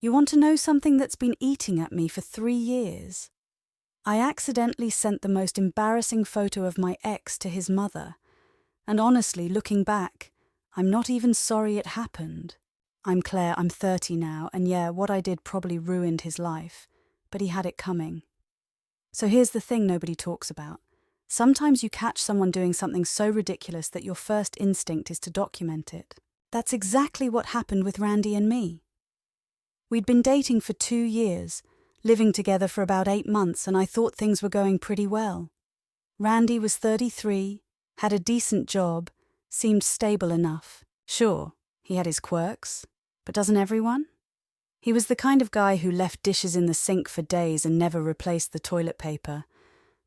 You want to know something that's been eating at me for 3 years? I accidentally sent the most embarrassing photo of my ex to his mother. And honestly, looking back, I'm not even sorry it happened. I'm Claire, I'm 30 now, and yeah, what I did probably ruined his life, but he had it coming. So here's the thing nobody talks about. Sometimes you catch someone doing something so ridiculous that your first instinct is to document it. That's exactly what happened with Randy and me. We'd been dating for 2 years, living together for about 8 months, and I thought things were going pretty well. Randy was 33, had a decent job, seemed stable enough. Sure, he had his quirks, but doesn't everyone? He was the kind of guy who left dishes in the sink for days and never replaced the toilet paper,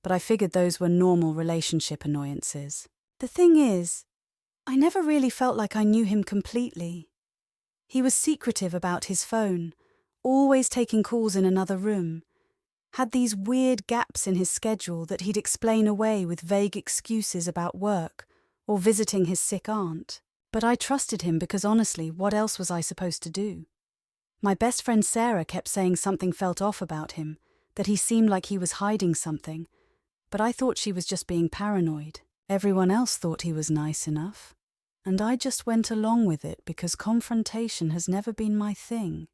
but I figured those were normal relationship annoyances. The thing is, I never really felt like I knew him completely. He was secretive about his phone, always taking calls in another room, had these weird gaps in his schedule that he'd explain away with vague excuses about work or visiting his sick aunt. But I trusted him because honestly, what else was I supposed to do? My best friend Sarah kept saying something felt off about him, that he seemed like he was hiding something, but I thought she was just being paranoid. Everyone else thought he was nice enough, and I just went along with it because confrontation has never been my thing.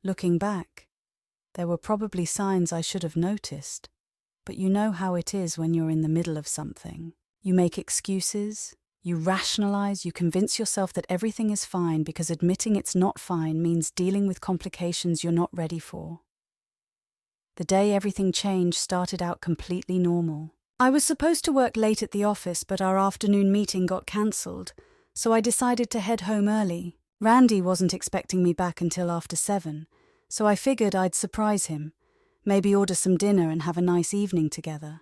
Looking back, there were probably signs I should have noticed, but you know how it is when you're in the middle of something. You make excuses, you rationalize, you convince yourself that everything is fine because admitting it's not fine means dealing with complications you're not ready for. The day everything changed started out completely normal. I was supposed to work late at the office, but our afternoon meeting got cancelled, so I decided to head home early. Randy wasn't expecting me back until after 7, so I figured I'd surprise him, maybe order some dinner and have a nice evening together.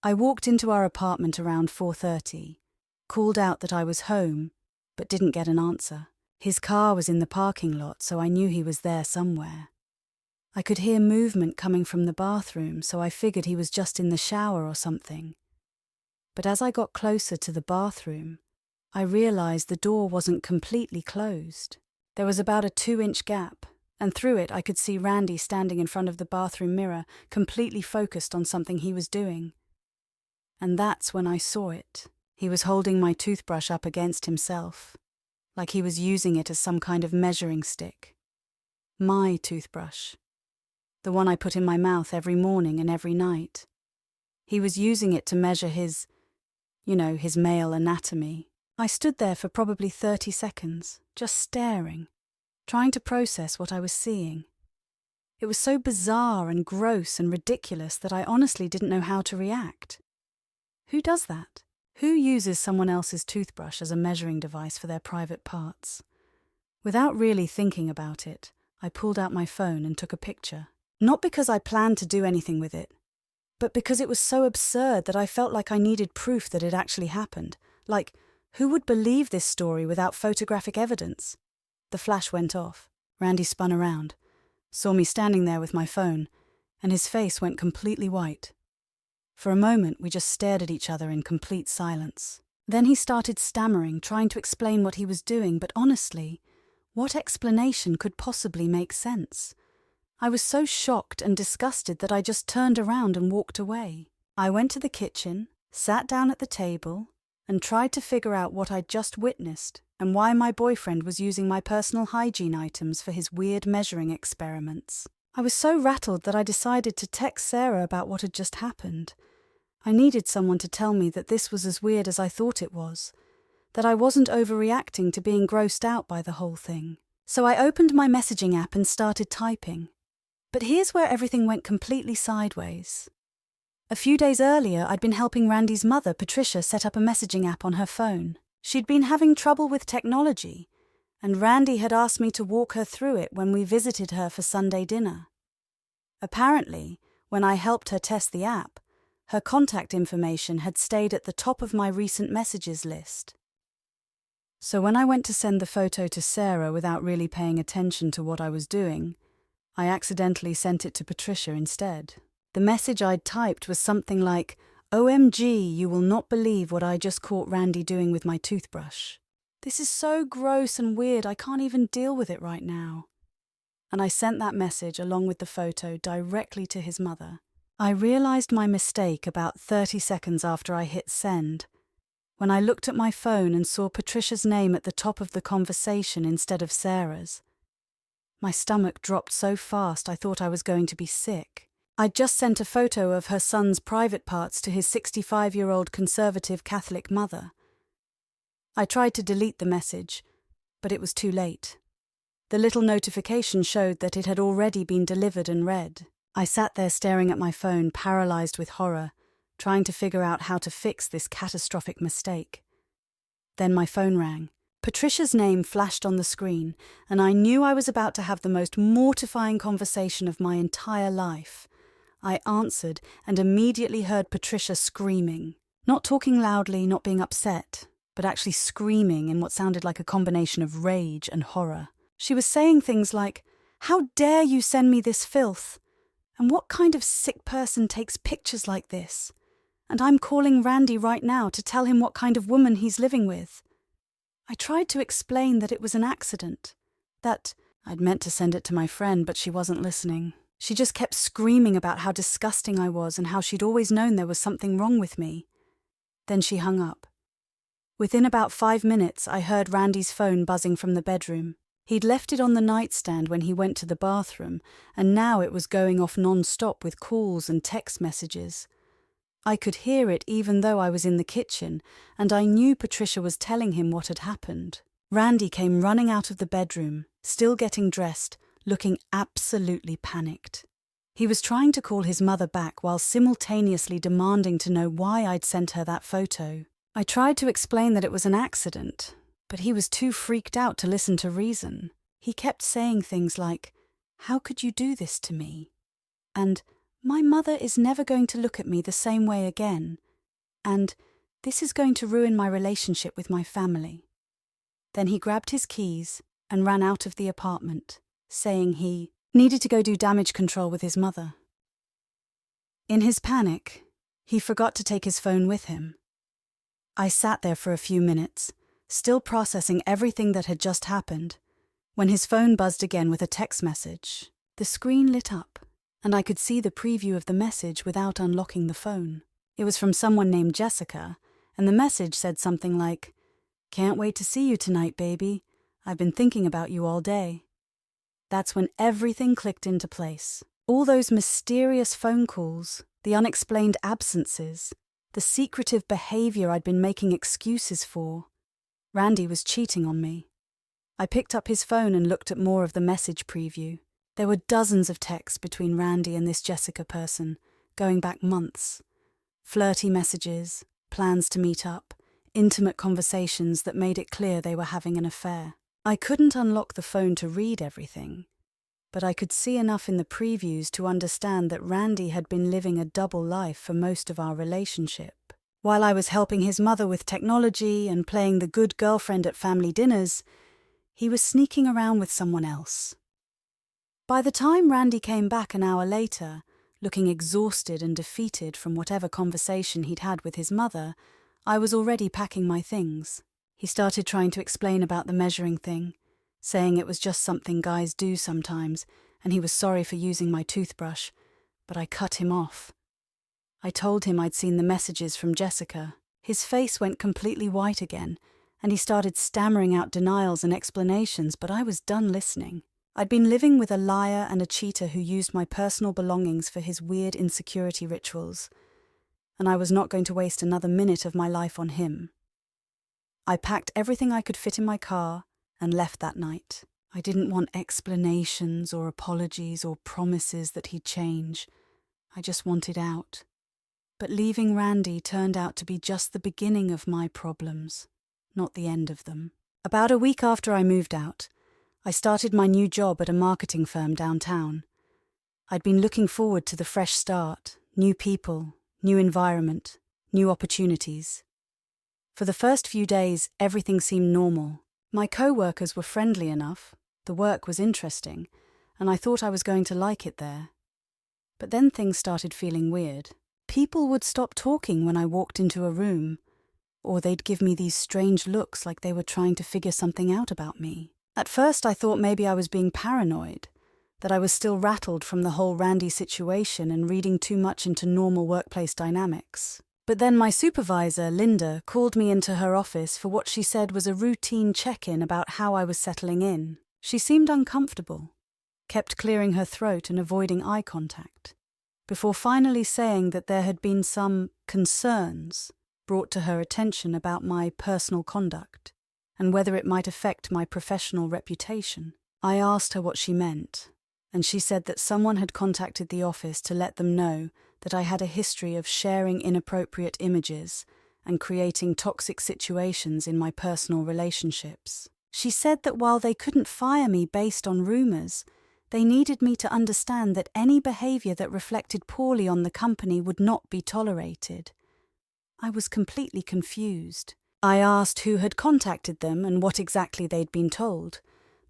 I walked into our apartment around 4:30, called out that I was home, but didn't get an answer. His car was in the parking lot, so I knew he was there somewhere. I could hear movement coming from the bathroom, so I figured he was just in the shower or something. But as I got closer to the bathroom, I realized the door wasn't completely closed. There was about a 2-inch gap, and through it I could see Randy standing in front of the bathroom mirror, completely focused on something he was doing. And that's when I saw it. He was holding my toothbrush up against himself, like he was using it as some kind of measuring stick. My toothbrush. The one I put in my mouth every morning and every night. He was using it to measure his male anatomy. I stood there for probably 30 seconds, just staring, trying to process what I was seeing. It was so bizarre and gross and ridiculous that I honestly didn't know how to react. Who does that? Who uses someone else's toothbrush as a measuring device for their private parts? Without really thinking about it, I pulled out my phone and took a picture. Not because I planned to do anything with it, but because it was so absurd that I felt like I needed proof that it actually happened. Like, who would believe this story without photographic evidence? The flash went off. Randy spun around, saw me standing there with my phone, and his face went completely white. For a moment, we just stared at each other in complete silence. Then he started stammering, trying to explain what he was doing, but honestly, what explanation could possibly make sense? I was so shocked and disgusted that I just turned around and walked away. I went to the kitchen, sat down at the table, and tried to figure out what I'd just witnessed and why my boyfriend was using my personal hygiene items for his weird measuring experiments. I was so rattled that I decided to text Sarah about what had just happened. I needed someone to tell me that this was as weird as I thought it was, that I wasn't overreacting to being grossed out by the whole thing. So I opened my messaging app and started typing. But here's where everything went completely sideways. A few days earlier, I'd been helping Randy's mother, Patricia, set up a messaging app on her phone. She'd been having trouble with technology, and Randy had asked me to walk her through it when we visited her for Sunday dinner. Apparently, when I helped her test the app, her contact information had stayed at the top of my recent messages list. So when I went to send the photo to Sarah without really paying attention to what I was doing, I accidentally sent it to Patricia instead. The message I'd typed was something like, "OMG, you will not believe what I just caught Randy doing with my toothbrush. This is so gross and weird, I can't even deal with it right now." and I sent that message along with the photo directly to his mother. I realized my mistake about 30 seconds after I hit send, when I looked at my phone and saw Patricia's name at the top of the conversation instead of Sarah's. My stomach dropped so fast I thought I was going to be sick. I'd just sent a photo of her son's private parts to his 65-year-old conservative Catholic mother. I tried to delete the message, but it was too late. The little notification showed that it had already been delivered and read. I sat there staring at my phone, paralyzed with horror, trying to figure out how to fix this catastrophic mistake. Then my phone rang. Patricia's name flashed on the screen, and I knew I was about to have the most mortifying conversation of my entire life. I answered and immediately heard Patricia screaming. Not talking loudly, not being upset, but actually screaming in what sounded like a combination of rage and horror. She was saying things like, "How dare you send me this filth? And what kind of sick person takes pictures like this? And I'm calling Randy right now to tell him what kind of woman he's living with." I tried to explain that it was an accident, that I'd meant to send it to my friend, but she wasn't listening. She just kept screaming about how disgusting I was and how she'd always known there was something wrong with me. Then she hung up. Within about 5 minutes, I heard Randy's phone buzzing from the bedroom. He'd left it on the nightstand when he went to the bathroom, and now it was going off non-stop with calls and text messages. I could hear it even though I was in the kitchen, and I knew Patricia was telling him what had happened. Randy came running out of the bedroom, still getting dressed, looking absolutely panicked. He was trying to call his mother back while simultaneously demanding to know why I'd sent her that photo. I tried to explain that it was an accident, but he was too freaked out to listen to reason. He kept saying things like, "How could you do this to me?" And "My mother is never going to look at me the same way again," and "This is going to ruin my relationship with my family." Then he grabbed his keys and ran out of the apartment, saying he needed to go do damage control with his mother. In his panic, he forgot to take his phone with him. I sat there for a few minutes, still processing everything that had just happened, when his phone buzzed again with a text message. The screen lit up, and I could see the preview of the message without unlocking the phone. It was from someone named Jessica, and the message said something like, "Can't wait to see you tonight, baby. I've been thinking about you all day." That's when everything clicked into place. All those mysterious phone calls, the unexplained absences, the secretive behavior I'd been making excuses for. Randy was cheating on me. I picked up his phone and looked at more of the message preview. There were dozens of texts between Randy and this Jessica person, going back months. Flirty messages, plans to meet up, intimate conversations that made it clear they were having an affair. I couldn't unlock the phone to read everything, but I could see enough in the previews to understand that Randy had been living a double life for most of our relationship. While I was helping his mother with technology and playing the good girlfriend at family dinners, he was sneaking around with someone else. By the time Randy came back an hour later, looking exhausted and defeated from whatever conversation he'd had with his mother, I was already packing my things. He started trying to explain about the measuring thing, saying it was just something guys do sometimes, and he was sorry for using my toothbrush, but I cut him off. I told him I'd seen the messages from Jessica. His face went completely white again, and he started stammering out denials and explanations, but I was done listening. I'd been living with a liar and a cheater who used my personal belongings for his weird insecurity rituals, and I was not going to waste another minute of my life on him. I packed everything I could fit in my car and left that night. I didn't want explanations or apologies or promises that he'd change. I just wanted out. But leaving Randy turned out to be just the beginning of my problems, not the end of them. About a week after I moved out, I started my new job at a marketing firm downtown. I'd been looking forward to the fresh start, new people, new environment, new opportunities. For the first few days, everything seemed normal. My co-workers were friendly enough, the work was interesting, and I thought I was going to like it there. But then things started feeling weird. People would stop talking when I walked into a room, or they'd give me these strange looks like they were trying to figure something out about me. At first I thought maybe I was being paranoid, that I was still rattled from the whole Randy situation and reading too much into normal workplace dynamics. But then my supervisor, Linda, called me into her office for what she said was a routine check-in about how I was settling in. She seemed uncomfortable, kept clearing her throat and avoiding eye contact, before finally saying that there had been some concerns brought to her attention about my personal conduct and whether it might affect my professional reputation. I asked her what she meant, and she said that someone had contacted the office to let them know that I had a history of sharing inappropriate images and creating toxic situations in my personal relationships. She said that while they couldn't fire me based on rumors, they needed me to understand that any behavior that reflected poorly on the company would not be tolerated. I was completely confused. I asked who had contacted them and what exactly they'd been told,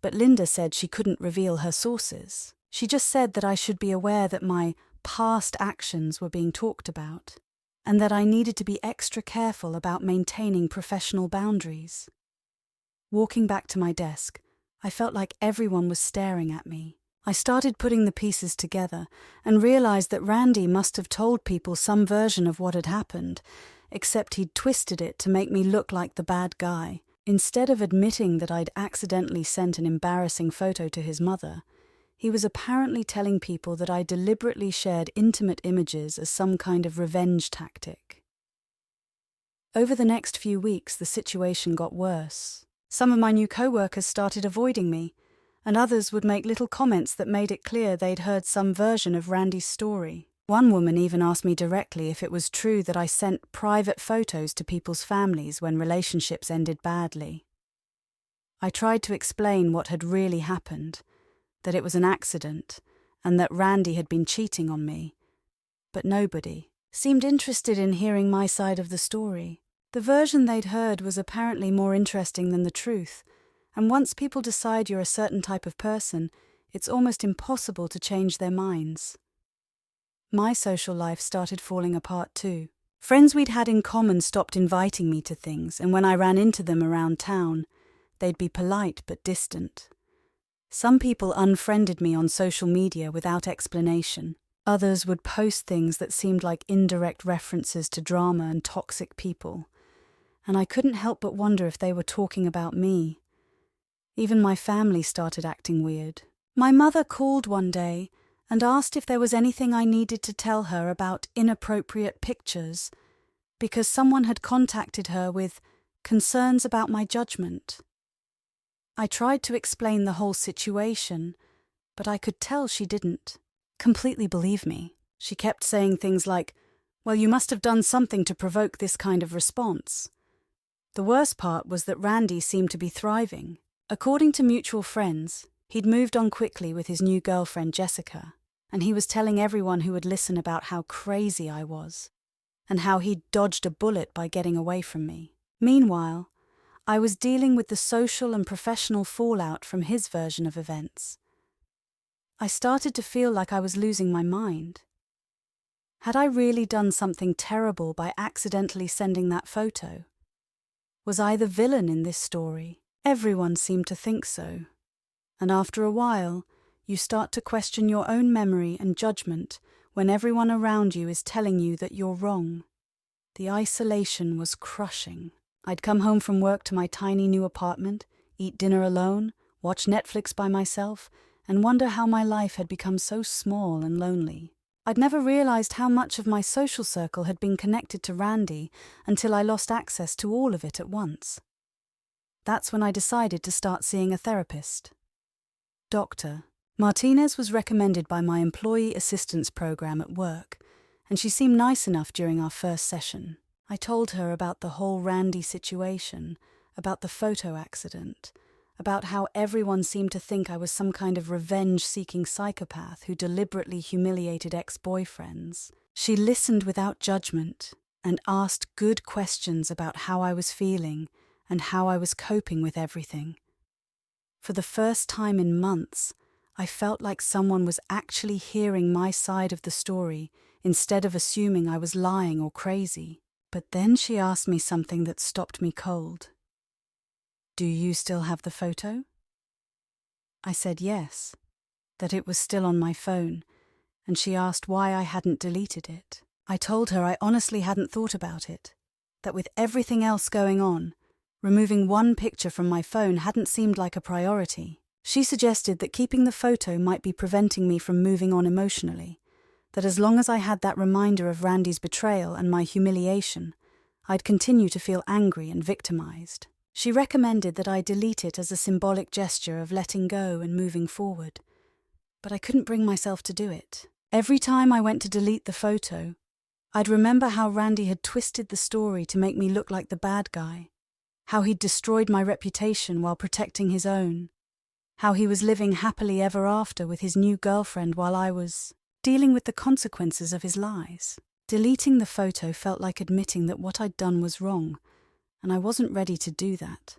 but Linda said she couldn't reveal her sources. She just said that I should be aware that my past actions were being talked about, and that I needed to be extra careful about maintaining professional boundaries. Walking back to my desk, I felt like everyone was staring at me. I started putting the pieces together and realized that Randy must have told people some version of what had happened, except he'd twisted it to make me look like the bad guy. Instead of admitting that I'd accidentally sent an embarrassing photo to his mother, he was apparently telling people that I deliberately shared intimate images as some kind of revenge tactic. Over the next few weeks, the situation got worse. Some of my new co-workers started avoiding me, and others would make little comments that made it clear they'd heard some version of Randy's story. One woman even asked me directly if it was true that I sent private photos to people's families when relationships ended badly. I tried to explain what had really happened, that it was an accident, and that Randy had been cheating on me, but nobody seemed interested in hearing my side of the story. The version they'd heard was apparently more interesting than the truth, and once people decide you're a certain type of person, it's almost impossible to change their minds. My social life started falling apart too. Friends we'd had in common stopped inviting me to things, and when I ran into them around town, they'd be polite but distant. Some people unfriended me on social media without explanation. Others would post things that seemed like indirect references to drama and toxic people, and I couldn't help but wonder if they were talking about me. Even my family started acting weird. My mother called one day and asked if there was anything I needed to tell her about inappropriate pictures, because someone had contacted her with concerns about my judgment. I tried to explain the whole situation, but I could tell she didn't completely believe me. She kept saying things like, "Well, you must have done something to provoke this kind of response." The worst part was that Randy seemed to be thriving. According to mutual friends, he'd moved on quickly with his new girlfriend Jessica, and he was telling everyone who would listen about how crazy I was, and how he'd dodged a bullet by getting away from me. Meanwhile, I was dealing with the social and professional fallout from his version of events. I started to feel like I was losing my mind. Had I really done something terrible by accidentally sending that photo? Was I the villain in this story? Everyone seemed to think so. And after a while, you start to question your own memory and judgment when everyone around you is telling you that you're wrong. The isolation was crushing. I'd come home from work to my tiny new apartment, eat dinner alone, watch Netflix by myself, and wonder how my life had become so small and lonely. I'd never realized how much of my social circle had been connected to Randy until I lost access to all of it at once. That's when I decided to start seeing a therapist. Dr. Martinez was recommended by my employee assistance program at work, and she seemed nice enough during our first session. I told her about the whole Randy situation, about the photo accident, about how everyone seemed to think I was some kind of revenge-seeking psychopath who deliberately humiliated ex-boyfriends. She listened without judgment and asked good questions about how I was feeling and how I was coping with everything. For the first time in months, I felt like someone was actually hearing my side of the story instead of assuming I was lying or crazy. But then she asked me something that stopped me cold. "Do you still have the photo?" I said yes. that it was still on my phone, and she asked why I hadn't deleted it. I told her I honestly hadn't thought about it, that with everything else going on, removing one picture from my phone hadn't seemed like a priority. She suggested that keeping the photo might be preventing me from moving on emotionally, that as long as I had that reminder of Randy's betrayal and my humiliation, I'd continue to feel angry and victimized. She recommended that I delete it as a symbolic gesture of letting go and moving forward, but I couldn't bring myself to do it. Every time I went to delete the photo, I'd remember how Randy had twisted the story to make me look like the bad guy, how he'd destroyed my reputation while protecting his own, how he was living happily ever after with his new girlfriend while I was dealing with the consequences of his lies. Deleting the photo felt like admitting that what I'd done was wrong, and I wasn't ready to do that.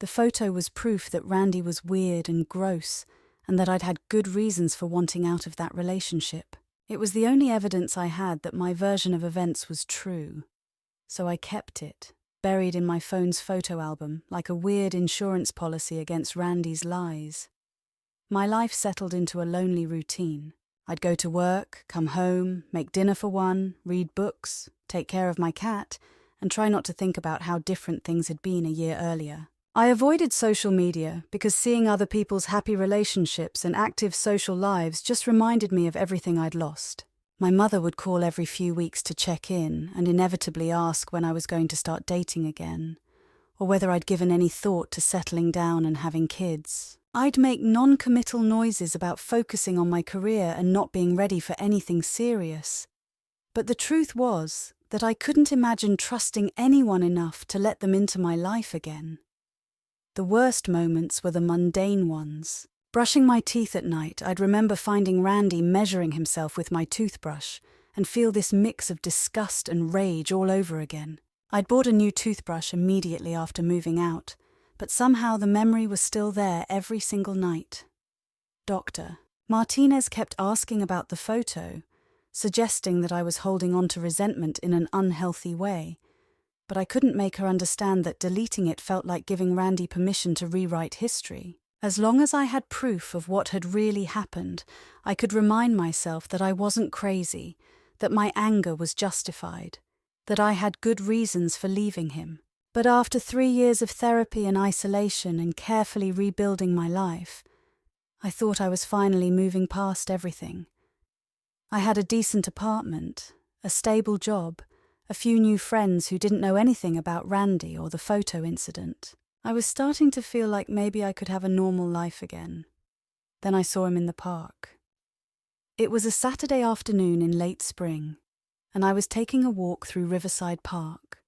The photo was proof that Randy was weird and gross, and that I'd had good reasons for wanting out of that relationship. It was the only evidence I had that my version of events was true, so I kept it, buried in my phone's photo album, like a weird insurance policy against Randy's lies. My life settled into a lonely routine. I'd go to work, come home, make dinner for one, read books, take care of my cat, and try not to think about how different things had been a year earlier. I avoided social media because seeing other people's happy relationships and active social lives just reminded me of everything I'd lost. My mother would call every few weeks to check in and inevitably ask when I was going to start dating again, or whether I'd given any thought to settling down and having kids. I'd make non-committal noises about focusing on my career and not being ready for anything serious. But the truth was that I couldn't imagine trusting anyone enough to let them into my life again. The worst moments were the mundane ones. Brushing my teeth at night, I'd remember finding Randy measuring himself with my toothbrush and feel this mix of disgust and rage all over again. I'd bought a new toothbrush immediately after moving out, but somehow the memory was still there every single night. Dr. Martinez kept asking about the photo, suggesting that I was holding on to resentment in an unhealthy way, but I couldn't make her understand that deleting it felt like giving Randy permission to rewrite history. As long as I had proof of what had really happened, I could remind myself that I wasn't crazy, that my anger was justified, that I had good reasons for leaving him. But after 3 years of therapy and isolation and carefully rebuilding my life, I thought I was finally moving past everything. I had a decent apartment, a stable job, a few new friends who didn't know anything about Randy or the photo incident. I was starting to feel like maybe I could have a normal life again. Then I saw him in the park. It was a Saturday afternoon in late spring, and I was taking a walk through Riverside Park,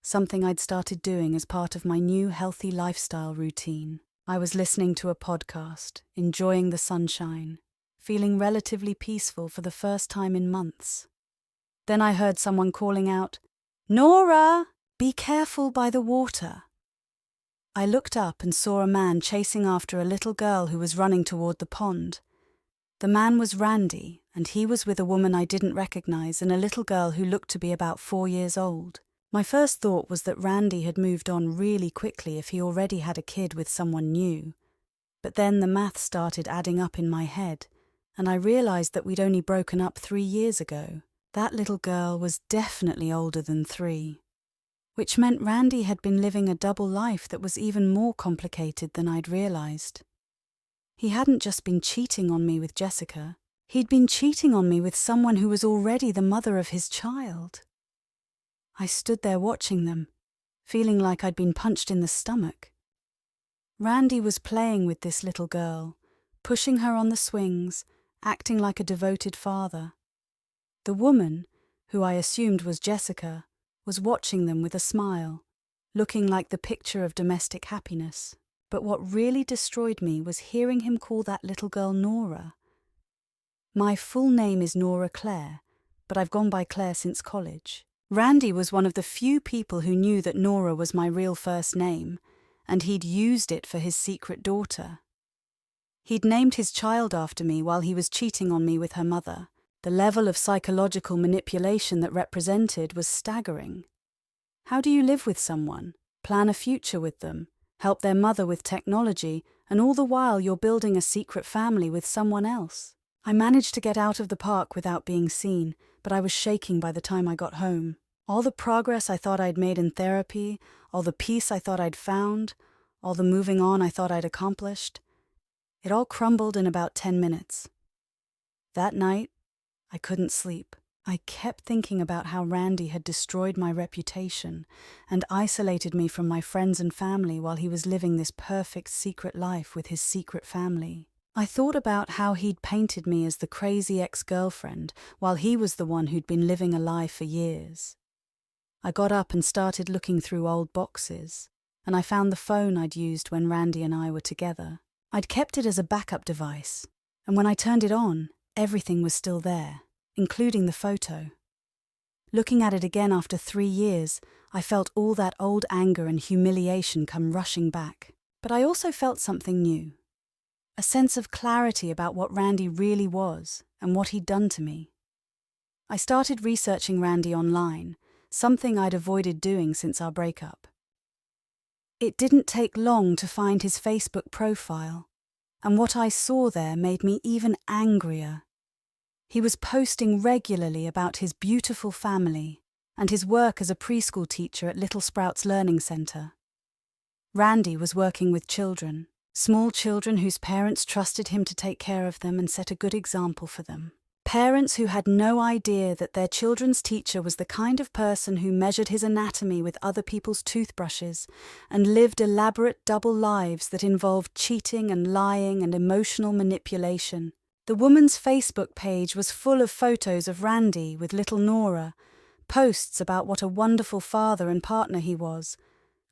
something I'd started doing as part of my new healthy lifestyle routine. I was listening to a podcast, enjoying the sunshine, feeling relatively peaceful for the first time in months. Then I heard someone calling out, "Nora, be careful by the water." I looked up and saw a man chasing after a little girl who was running toward the pond. The man was Randy, and he was with a woman I didn't recognize and a little girl who looked to be about 4 years old. My first thought was that Randy had moved on really quickly if he already had a kid with someone new. But then the math started adding up in my head, and I realized that we'd only broken up 3 years ago. That little girl was definitely older than 3. Which meant Randy had been living a double life that was even more complicated than I'd realized. He hadn't just been cheating on me with Jessica, he'd been cheating on me with someone who was already the mother of his child. I stood there watching them, feeling like I'd been punched in the stomach. Randy was playing with this little girl, pushing her on the swings, acting like a devoted father. The woman, who I assumed was Jessica, was watching them with a smile, looking like the picture of domestic happiness. But what really destroyed me was hearing him call that little girl Nora. My full name is Nora Claire, but I've gone by Claire since college. Randy was one of the few people who knew that Nora was my real first name, and he'd used it for his secret daughter. He'd named his child after me while he was cheating on me with her mother. The level of psychological manipulation that represented was staggering. How do you live with someone, plan a future with them, help their mother with technology, and all the while you're building a secret family with someone else. I managed to get out of the park without being seen, but I was shaking by the time I got home. All the progress I thought I'd made in therapy, all the peace I thought I'd found, all the moving on I thought I'd accomplished, it all crumbled in about 10 minutes. That night, I couldn't sleep. I kept thinking about how Randy had destroyed my reputation and isolated me from my friends and family while he was living this perfect secret life with his secret family. I thought about how he'd painted me as the crazy ex-girlfriend while he was the one who'd been living a lie for years. I got up and started looking through old boxes, and I found the phone I'd used when Randy and I were together. I'd kept it as a backup device, and when I turned it on, everything was still there, including the photo. Looking at it again after 3 years, I felt all that old anger and humiliation come rushing back. But I also felt something new. A sense of clarity about what Randy really was and what he'd done to me. I started researching Randy online, something I'd avoided doing since our breakup. It didn't take long to find his Facebook profile, and what I saw there made me even angrier. He was posting regularly about his beautiful family and his work as a preschool teacher at Little Sprouts Learning Center. Randy was working with children, small children whose parents trusted him to take care of them and set a good example for them. Parents who had no idea that their children's teacher was the kind of person who measured his anatomy with other people's toothbrushes and lived elaborate double lives that involved cheating and lying and emotional manipulation. The woman's Facebook page was full of photos of Randy with little Nora, posts about what a wonderful father and partner he was,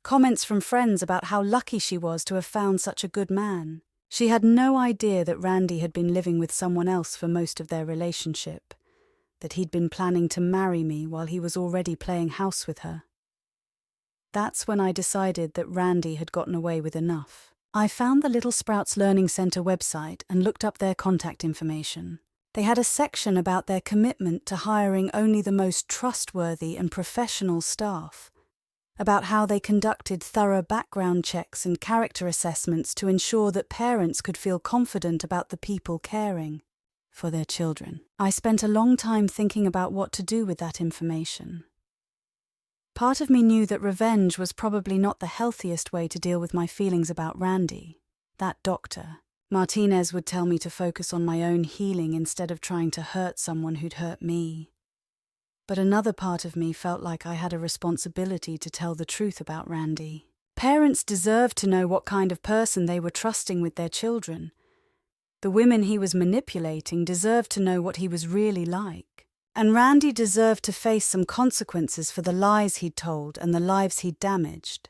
comments from friends about how lucky she was to have found such a good man. She had no idea that Randy had been living with someone else for most of their relationship, that he'd been planning to marry me while he was already playing house with her. That's when I decided that Randy had gotten away with enough. I found the Little Sprouts Learning Center website and looked up their contact information. They had a section about their commitment to hiring only the most trustworthy and professional staff, about how they conducted thorough background checks and character assessments to ensure that parents could feel confident about the people caring for their children. I spent a long time thinking about what to do with that information. Part of me knew that revenge was probably not the healthiest way to deal with my feelings about Randy. That doctor, Martinez, would tell me to focus on my own healing instead of trying to hurt someone who'd hurt me. But another part of me felt like I had a responsibility to tell the truth about Randy. Parents deserved to know what kind of person they were trusting with their children. The women he was manipulating deserved to know what he was really like. And Randy deserved to face some consequences for the lies he'd told and the lives he'd damaged.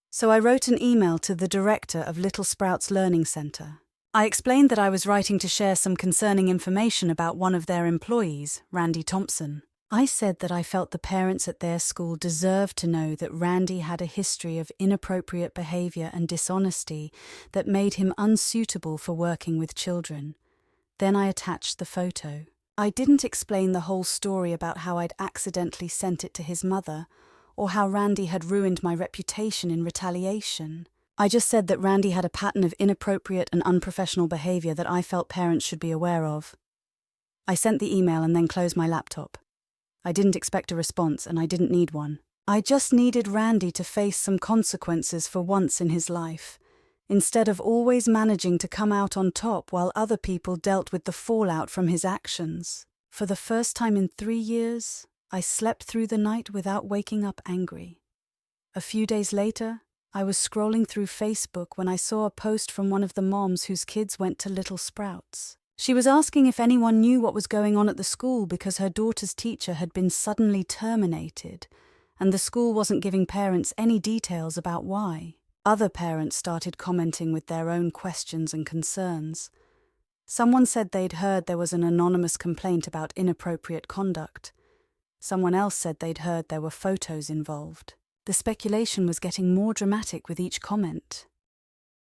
So I wrote an email to the director of Little Sprouts Learning Center. I explained that I was writing to share some concerning information about one of their employees, Randy Thompson. I said that I felt the parents at their school deserved to know that Randy had a history of inappropriate behavior and dishonesty that made him unsuitable for working with children. Then I attached the photo. I didn't explain the whole story about how I'd accidentally sent it to his mother, or how Randy had ruined my reputation in retaliation. I just said that Randy had a pattern of inappropriate and unprofessional behavior that I felt parents should be aware of. I sent the email and then closed my laptop. I didn't expect a response, and I didn't need one. I just needed Randy to face some consequences for once in his life, instead of always managing to come out on top while other people dealt with the fallout from his actions. For the first time in 3 years, I slept through the night without waking up angry. A few days later, I was scrolling through Facebook when I saw a post from one of the moms whose kids went to Little Sprouts. She was asking if anyone knew what was going on at the school because her daughter's teacher had been suddenly terminated, and the school wasn't giving parents any details about why. Other parents started commenting with their own questions and concerns. Someone said they'd heard there was an anonymous complaint about inappropriate conduct. Someone else said they'd heard there were photos involved. The speculation was getting more dramatic with each comment.